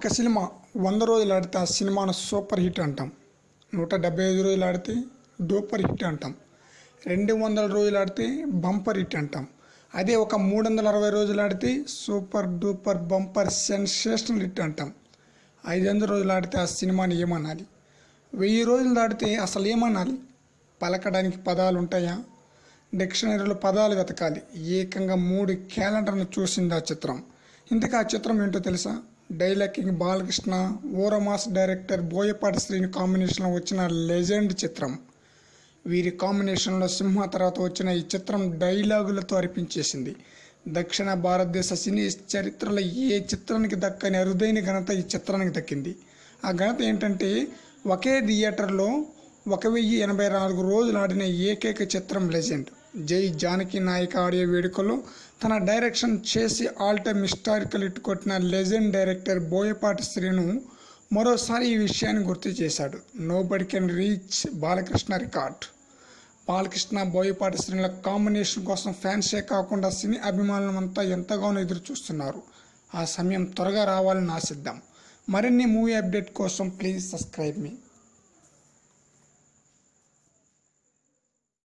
ఒక సినిమా 100 రోజులు ఆడితే ఆ సినిమాను సూపర్ హిట్ అంటాం. 175 రోజులు ఆడితే డూపర్ హిట్ అంటాం. 200 రోజులు ఆడితే బంపర్ హిట్ అంటాం. అదే ఒక 360 రోజులు ఆడితే super duper bumper sensational hit అంటాం. 500 రోజులు ఆడితే ఆ సినిమాని ఏమనాలి? 1000 రోజులు దాటితే అసలు ఏమనాలి? పలకడానికి పదాలు ఉంటాయా? డిక్షనరీలో పదాలు వెతకాలి. ఏకంగా 3 క్యాలెండర్ను చూసింది ఆ చిత్రం. ఇంతకు ఆ చిత్రం ఏంటో తెలుసా? డైలాగ్ కింగ్ బాలకృష్ణ, ఓరమాస్ డైరెక్టర్ బోయపాటి శ్రీని కాంబినేషన్లో వచ్చిన లెజెండ్ చిత్రం. వీరి కాంబినేషన్లో సింహ తర్వాత వచ్చిన ఈ చిత్రం డైలాగులతో అర్పించేసింది. దక్షిణ భారతదేశ సినీ చరిత్రలో ఏ చిత్రానికి దక్కని అరుదైన ఘనత ఈ చిత్రానికి దక్కింది. ఆ ఘనత ఏంటంటే ఒకే థియేటర్లో 1084 రోజులు ఆడిన ఏకైక చిత్రం లెజెండ్. జై జానకి నాయక ఆడియో వేడుకలో తన డైరెక్షన్ చేసి ఆల్ టైమ్ హిస్టారికల్ హిట్ కొట్టిన లెజెండ్ డైరెక్టర్ బోయపాటి శ్రీను మరోసారి ఈ విషయాన్ని గుర్తు చేశాడు. Nobody can reach Balakrishna record. Balakrishna Boyapati శ్రీనుల కాంబినేషన్ కోసం ఫ్యాన్సే కాకుండా సినీ అభిమానులంతా ఎంతగానో ఎదురు చూస్తున్నారు. ఆ సమయం త్వరగా రావాలని ఆశిద్దాం. మరిన్ని మూవీ అప్డేట్ కోసం ప్లీజ్ సబ్స్క్రైబ్ మీ.